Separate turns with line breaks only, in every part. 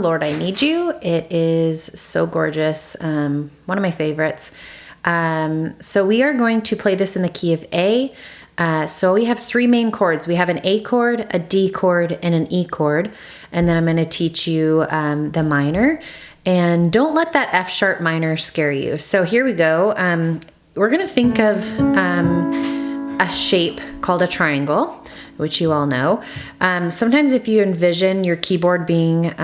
Lord, I Need You. It is so gorgeous. One of my favorites. So we are going to play this in the key of A. So we have three main chords. We have an A chord, a D chord, and an E chord. And then I'm going to teach you the minor. And don't let that F sharp minor scare you. So here we go. We're going to think of a shape called a triangle, which you all know. Sometimes if you envision your keyboard being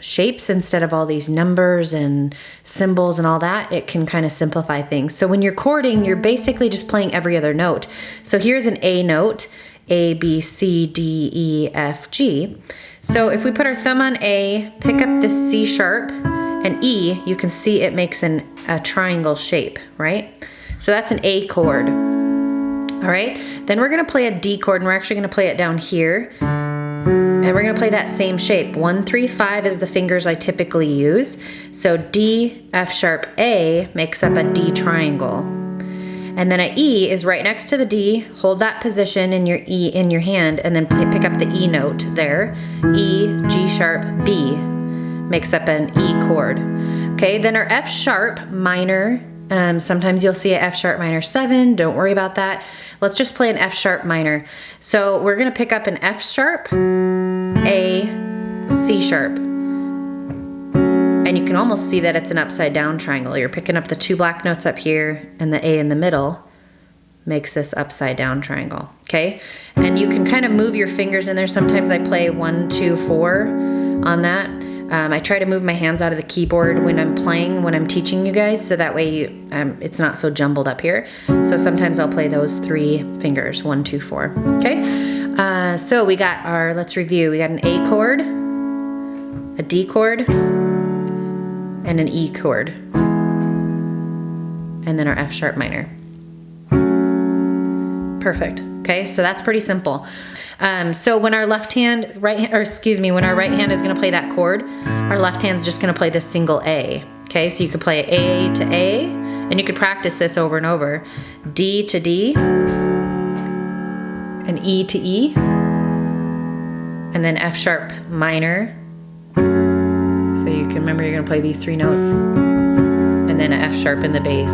shapes instead of all these numbers and symbols and all that, it can kind of simplify things. So when you're chording, you're basically just playing every other note. So here's an A note, A, B, C, D, E, F, G. So if we put our thumb on A, pick up the C sharp and E, you can see it makes a triangle shape, right? So that's an A chord. All right, then we're gonna play a D chord, and we're actually gonna play it down here. And we're gonna play that same shape. 1, 3, 5 is the fingers I typically use. So D, F sharp, A makes up a D triangle. And then an E is right next to the D. Hold that position in your E in your hand, and then pick up the E note there. E, G sharp, B makes up an E chord. Okay, then our F sharp minor. Sometimes you'll see an F sharp minor 7. Don't worry about that. Let's just play an F sharp minor. So we're gonna pick up an F sharp, A, C sharp. And you can almost see that it's an upside down triangle. You're picking up the two black notes up here, and the A in the middle makes this upside down triangle, okay? And you can kind of move your fingers in there. Sometimes I play 1, 2, 4 on that. I try to move my hands out of the keyboard when I'm playing, when I'm teaching you guys, so that way it's not so jumbled up here. So sometimes I'll play those 3 fingers, 1, 2, 4, okay? So we got our, let's review. We got an A chord, a D chord, and an E chord. And then our F sharp minor. Perfect, okay? So that's pretty simple. So when our left hand, when our right hand is gonna play that chord, our left hand's just gonna play this single A, okay? So you could play A to A, and you could practice this over and over. D to D, and E to E, and then F sharp minor. So you can remember you're gonna play these 3 notes, and then an F sharp in the bass.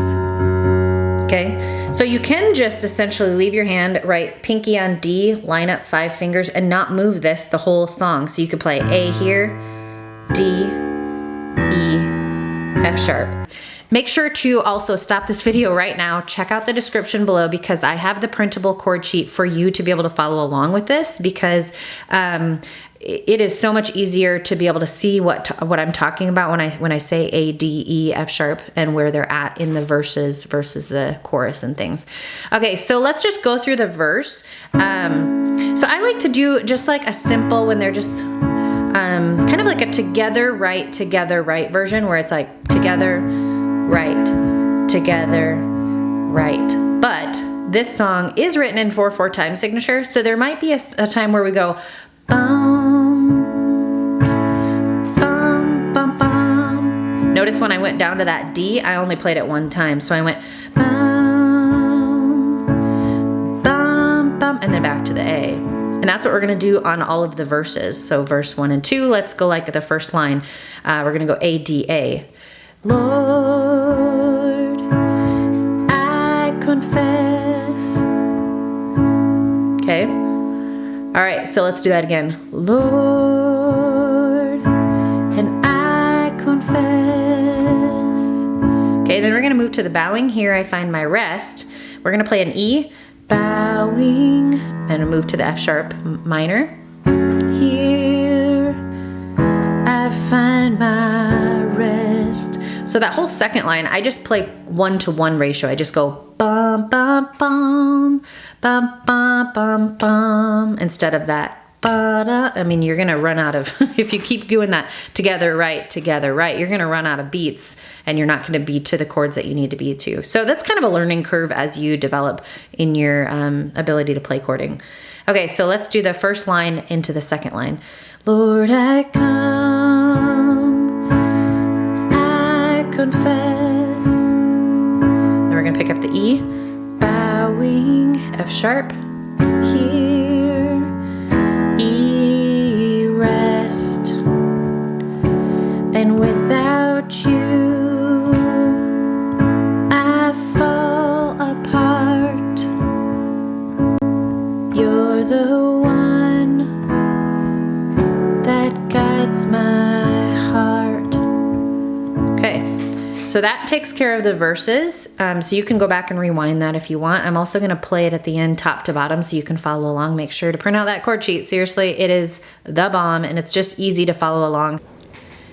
Okay, so you can just essentially leave your hand right pinky on D, line up 5 fingers, and not move this the whole song. So you could play A here, D, E, F sharp. Make sure to also stop this video right now, check out the description below, because I have the printable chord sheet for you to be able to follow along with this, because it is so much easier to be able to see what I'm talking about when I say A, D, E, F sharp, and where they're at in the verses versus the chorus and things. Okay, so let's just go through the verse. So I like to do just like a simple, when they're just kind of like a together, right version, where it's like together, right. But this song is written in 4/4 time signature, so there might be a time where we go bum, bum, bum, bum. Notice when I went down to that D, I only played it 1 time. So I went bum, bum, bum, and then back to the A. And that's what we're gonna do on all of the verses. So verse 1 and 2, let's go like the first line. We're gonna go A, D, A. Lord, I confess. Okay. All right, so let's do that again. Lord, and I confess. Okay, then we're gonna move to the bowing. Here I find my rest. We're gonna play an E, bowing, and move to the F sharp minor. Here I find my rest. So that whole second line, I just play 1-to-1 ratio. I just go bum, bum, bum, bum, bum, bum, bum, instead of that ba-da. I mean, you're gonna run out of, if you keep doing that together, right, you're gonna run out of beats, and you're not gonna be to the chords that you need to be to. So that's kind of a learning curve as you develop in your ability to play chording. Okay, so let's do the first line into the second line. Lord, I come, I confess. Then we're gonna pick up the E, bowing, F sharp, here, E, rest. and without you I fall apart. You're the one that guides my heart. Okay, so that takes care of the verses. So you can go back and rewind that if you want. I'm also going to play it at the end, top to bottom, so you can follow along. Make sure to print out that chord sheet. Seriously, it is the bomb, and it's just easy to follow along.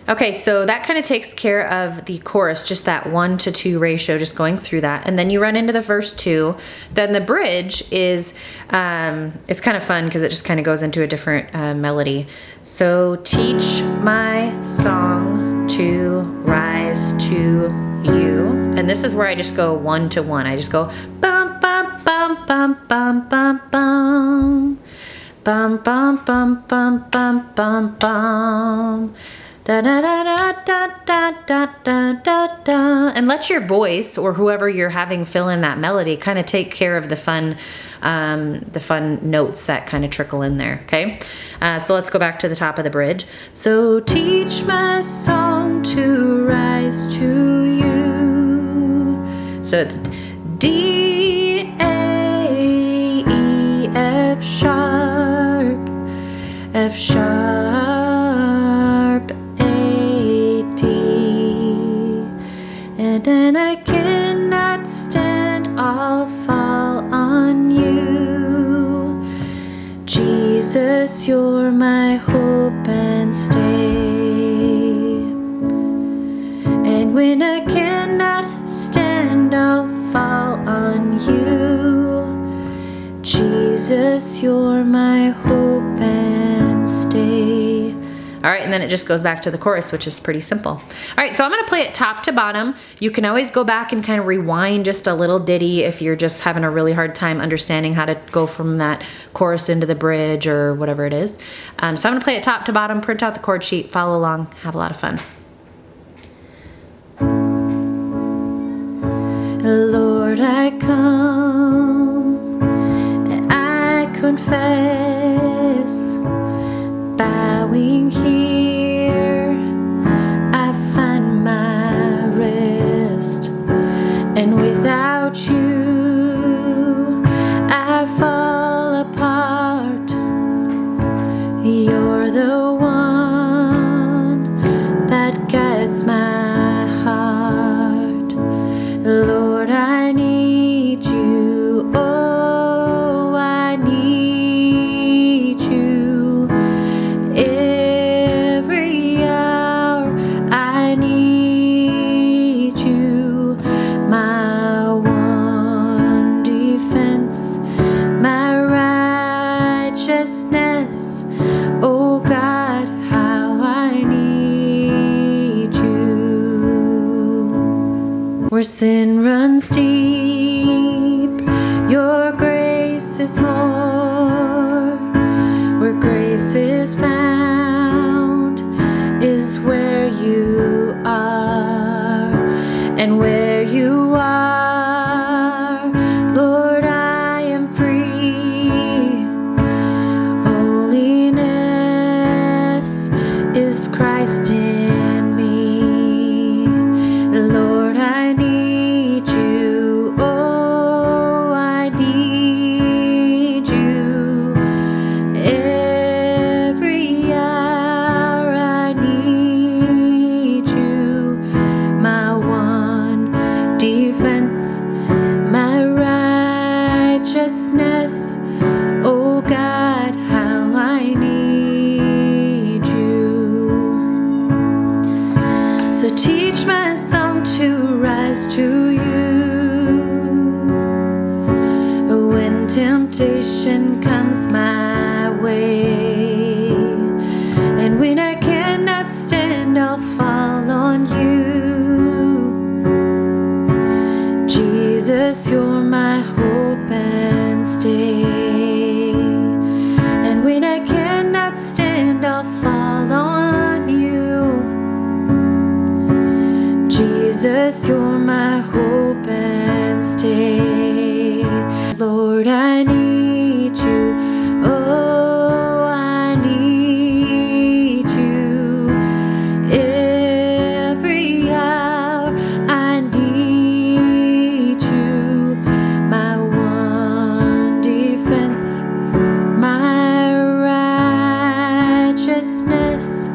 Okay, so that kind of takes care of the chorus, just that 1 to 2 ratio, just going through that. And then you run into the verse 2. Then the bridge is, it's kind of fun because it just kind of goes into a different melody. So teach my song to rise to you. And this is where I just go 1 to 1. I just go bum, bum, bum, bum, bum, bum, bum. Bum, bum, bum, bum, bum, bum, bum. Da da da da da da da da da da, and let your voice or whoever you're having fill in that melody kind of take care of the fun notes that kind of trickle in there. Okay, so let's go back to the top of the bridge. So teach my song to rise to you. So it's D A E F sharp, F sharp. And then I cannot stand, I'll fall on you. Jesus, you're my hope and stay. And when I cannot stand, I'll fall on you. Jesus, you're my hope and stay. All right, and then it just goes back to the chorus, which is pretty simple. All right, so I'm gonna play it top to bottom. You can always go back and kind of rewind just a little ditty if you're just having a really hard time understanding how to go from that chorus into the bridge or whatever it is. So I'm gonna play it top to bottom, print out the chord sheet, follow along, have a lot of fun. Lord, I come and I confess, bowing here, I find my rest, and without you, I fall apart. You're the one that guides my heart. Lord, I need you. Oh, I need you. Every hour I need you, my one defense, my righteousness. Oh God, how I need you. Where sin runs deep, your grace is more. Where grace is found is where you are, and where you are, Lord, I am free. Holiness is Christ in me. Lord, I need you. Oh, I need you. Every hour I need you, my one defense, my righteousness. Oh God, how I need you. So teach my song to rise to you. When temptation comes my way, and when I cannot stand, I'll fall on you. Jesus, you're my hope and stay. And when I cannot stand, I'll fall on you. Jesus, you're my hope and stay. Lord, I need you. Oh, I need you. chorus.